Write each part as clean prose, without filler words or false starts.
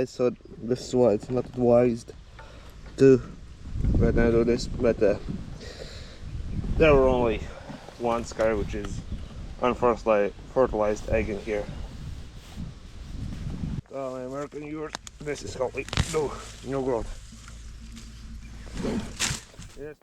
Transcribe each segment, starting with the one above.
so this is why it's not advised to right now do this. But there were only one scar, which is unfertilized egg in here. Oh, my American viewers, this is healthy. No growth. Yes.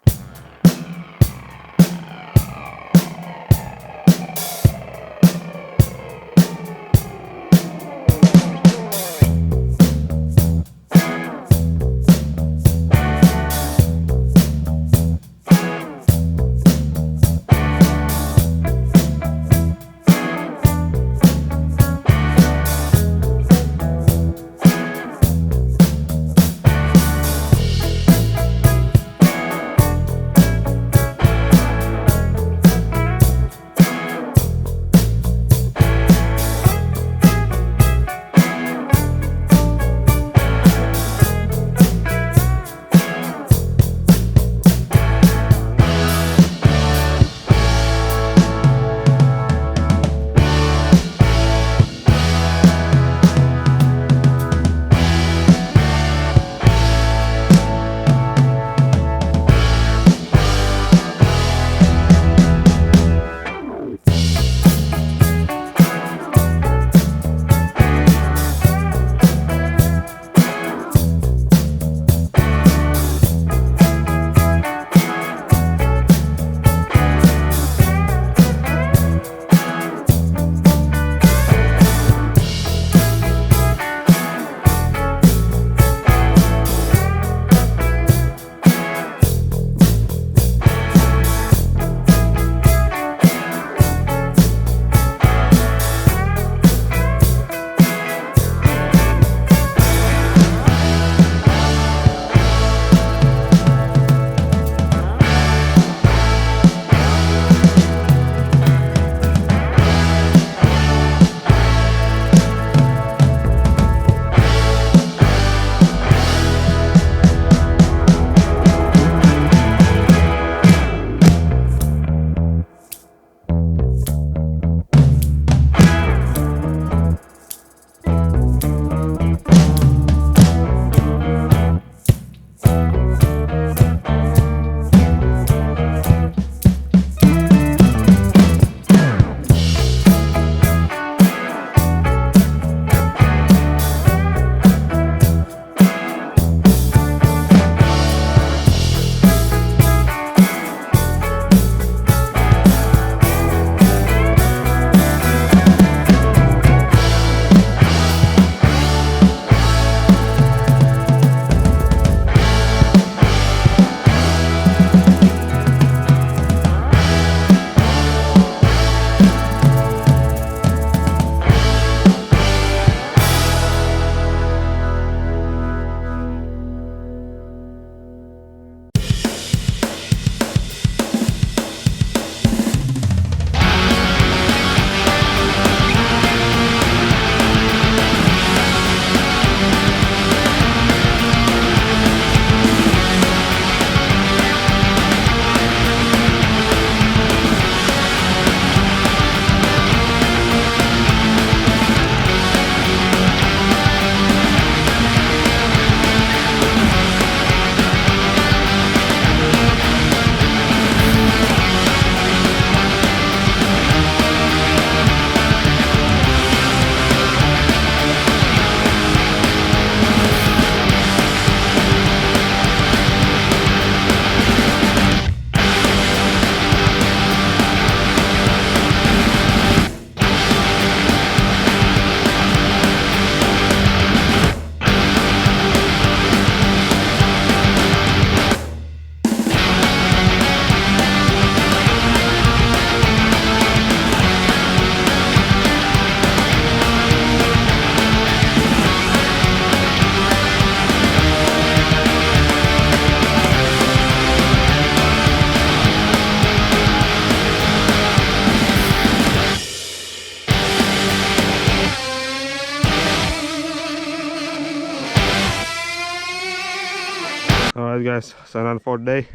Alright guys, so another 4th day.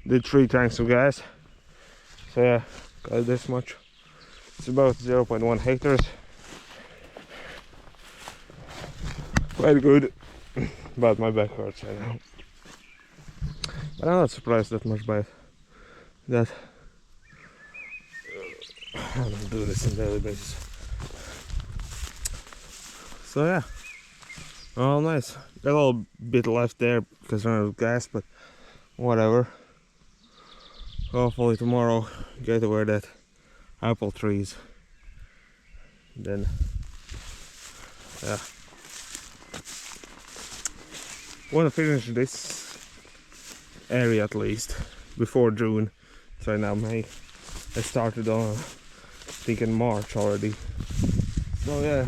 Did 3 tanks of gas. So yeah, got this much. It's about 0.1 hectares. quite good, but my back hurts right now. But I'm not surprised that much by that. I don't do this on a daily basis. So yeah, all nice. Got a little bit left there because I'm out of gas, but whatever. Hopefully tomorrow get to where that apple trees. Then yeah, want to finish this area at least before June. So right now May. I started on, I think, in March already. So yeah.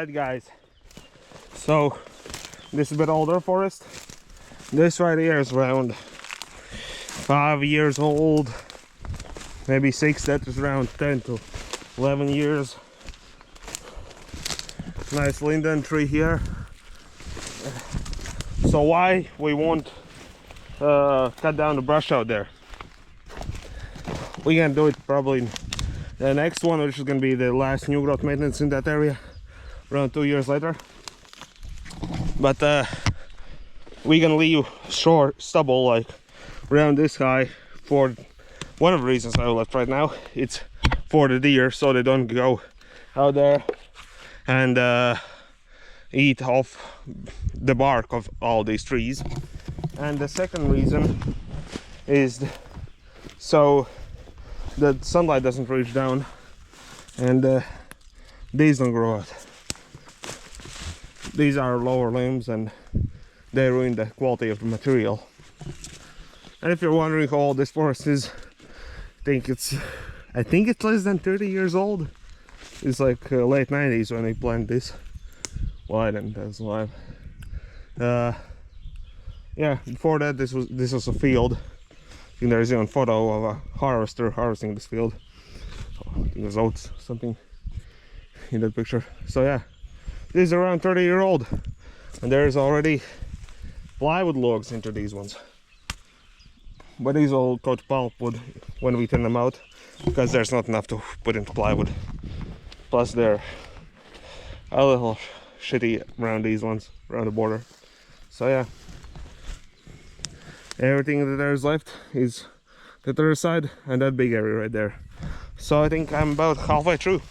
Alright guys, so this is a bit older forest. This right here is around 5 years old, maybe 6. That is around 10 to 11 years. Nice linden tree here. So why we won't cut down the brush out there? We can do it probably the next one, which is going to be the last new growth maintenance in that area around 2 years later. But we can leave short stubble like around this high for one of the reasons I left right now. It's for the deer, so they don't go out there and eat off the bark of all these trees. And the second reason is so the sunlight doesn't reach down and these don't grow out. These are lower limbs and they ruin the quality of the material. And if you're wondering how old this forest is, I think it's less than 30 years old. It's like late 90s when we planted this. Well, I didn't, I was alive. Yeah, before that this was a field. I think there's even a photo of a harvester harvesting this field. I think it was oats, something in that picture. So yeah, this is around 30-year-old, and there's already plywood logs into these ones. But these will go to pulpwood when we thin them out, because there's not enough to put into plywood. Plus they're a little shitty around these ones, around the border. So yeah, everything that there's left is the other side and that big area right there. So I think I'm about halfway through.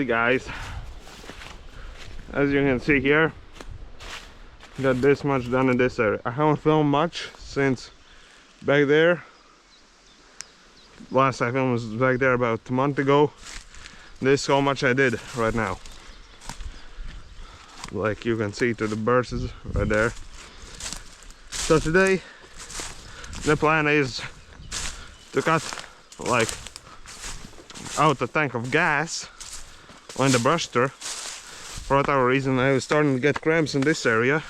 Guys, as you can see here, got this much done in this area. I haven't filmed much since back there. Last I filmed was back there about a month ago. This is how much I did right now. Like you can see to the birds right there. So today the plan is to cut like out a tank of gas on the brushster. For whatever reason I was starting to get cramps in this area,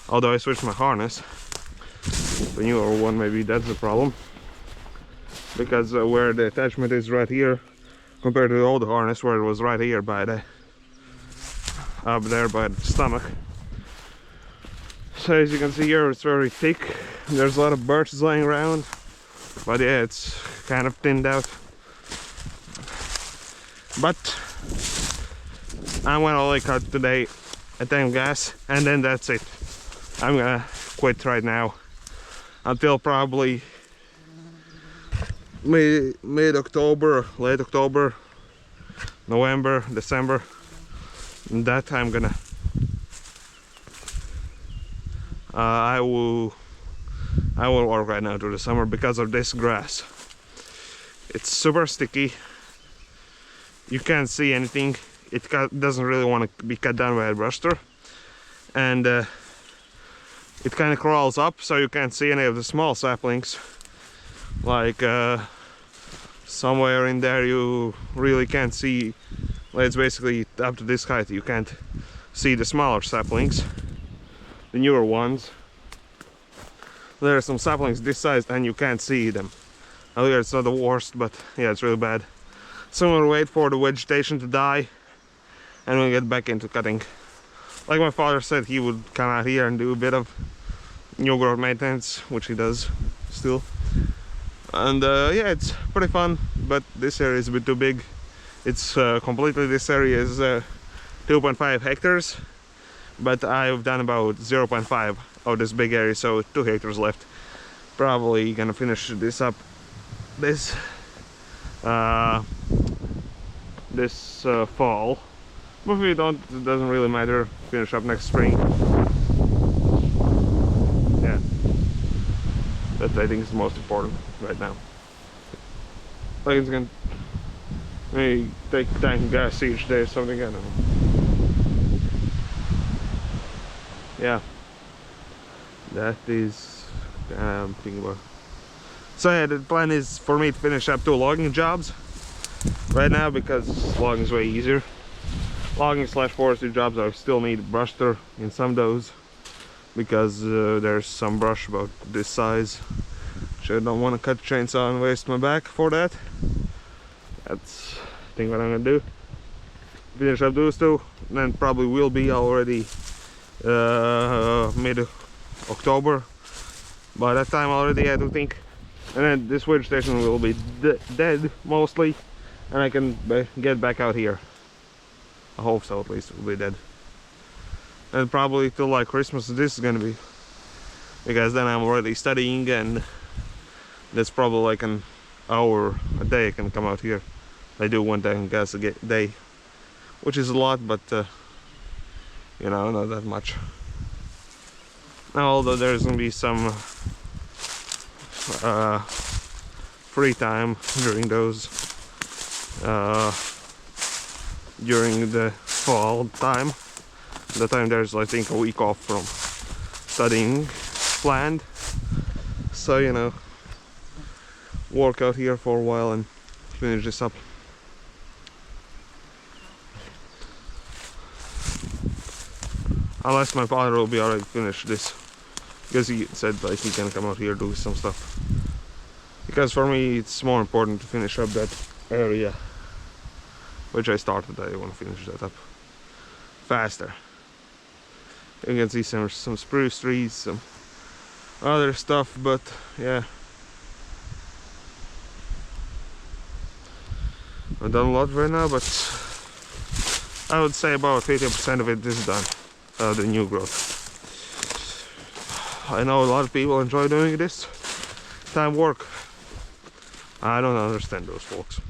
although I switched my harness. The newer one, maybe that's the problem, because where the attachment is right here compared to the old harness where it was right here by the up there by the stomach. So as you can see here, it's very thick. There's a lot of birches laying around, but yeah, it's kind of thinned out. But I'm gonna only cut today a tank of gas and then that's it. I'm gonna quit right now until probably mid October, late October, November, December. And that I'm gonna I will work right now through the summer because of this grass. It's super sticky. You can't see anything. It doesn't really want to be cut down by a bruster, and it kind of crawls up, so you can't see any of the small saplings. Like somewhere in there, you really can't see. Well, it's basically up to this height. You can't see the smaller saplings, the newer ones. There are some saplings this size, and you can't see them. I think it's not the worst, but yeah, it's really bad. So I'm gonna wait for the vegetation to die, and we'll get back into cutting. Like my father said, he would come out here and do a bit of new growth maintenance, which he does still. And yeah, it's pretty fun, but this area is a bit too big. It's completely, this area is 2.5 hectares, but I've done about 0.5 of this big area, so 2 hectares left. Probably gonna finish this up this fall. But if we don't, it doesn't really matter. Finish up next spring. Yeah, that I think is the most important right now. Like it's gonna maybe take tank gas each day or something, I don't know. Yeah, that is I'm thinking about. So yeah, the plan is for me to finish up 2 logging jobs right now, because logging is way easier. Logging / forestry jobs, I still need a bruster in some of those, because there's some brush about this size, which I don't want to cut the chainsaw and waste my back for that. That's I think what I'm gonna do. Finish up those 2, and then probably will be already mid October by that time already, I do think. And then this vegetation will be dead mostly, and I can get back out here. I hope so, at least it will be dead. And probably till like Christmas this is gonna be, because then I'm already studying, and that's probably like an hour a day I can come out here. I do 1 tank gas a day, which is a lot, but you know, not that much. Now, although there's gonna be some free time during those during the fall time. The time there's, I think, a week off from studying planned, so you know, work out here for a while and finish this up. Unless my father will be already finished this, because he said like he can come out here do some stuff. Because for me it's more important to finish up that area which I started. I want to finish that up faster. You can see some spruce trees, some other stuff, but yeah, I've done a lot right now, but I would say about 50% of it is done, the new growth. I know a lot of people enjoy doing this time work. I don't understand those folks.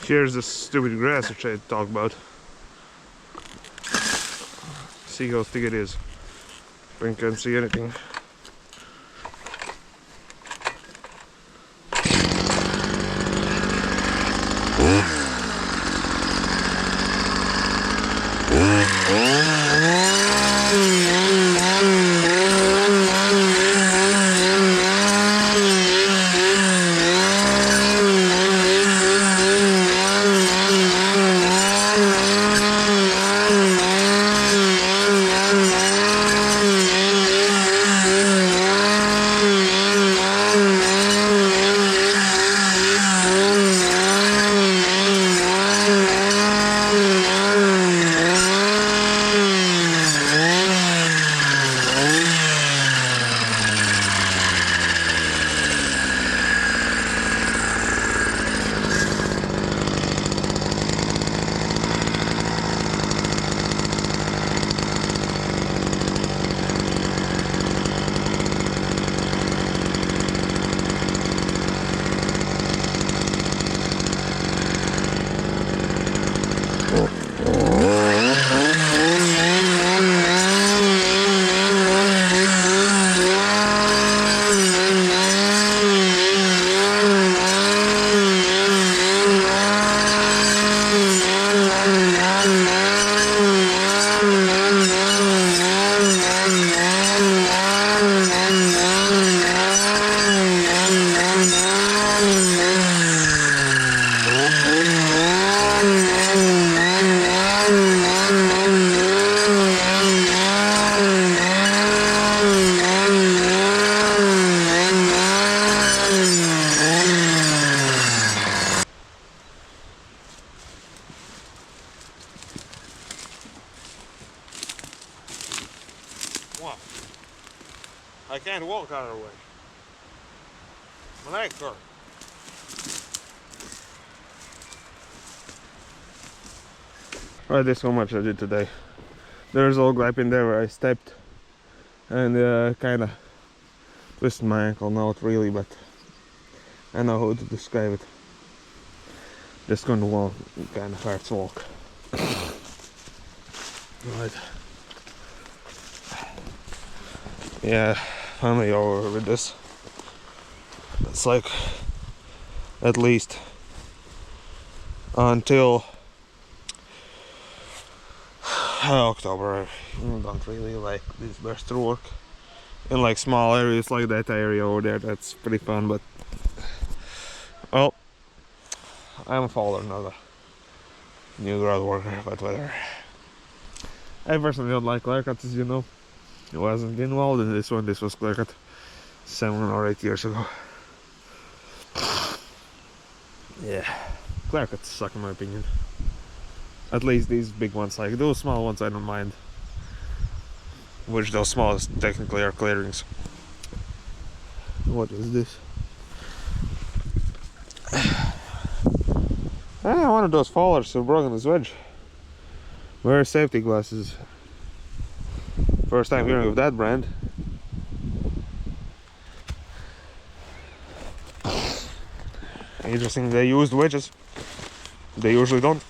Here's the stupid grass which I talked about. See how thick it is. I can't see anything. What? I can't walk out of the way. My legs hurt. Right, this is how much I did today. There's a little gap in there where I stepped and kind of twisted my ankle. Not really, but I know how to describe it. Just going to walk, kind of hard to walk. Right. Yeah, finally over with this. It's like at least until October. I don't really like this burst to work in like small areas like that area over there. That's pretty fun, but well, I'm a faller, not a new ground worker, but whatever. I personally don't like clear cuts, as you know. I wasn't involved in this one. This was clear cut 7 or 8 years ago. Yeah, clear cuts suck in my opinion. At least these big ones, like those small ones I don't mind. Which those smallest technically are clearings. What is this? Ah, one of those fallers who broken his wedge. Wear safety glasses. First time hearing of that brand. Interesting, they used wedges. They usually don't.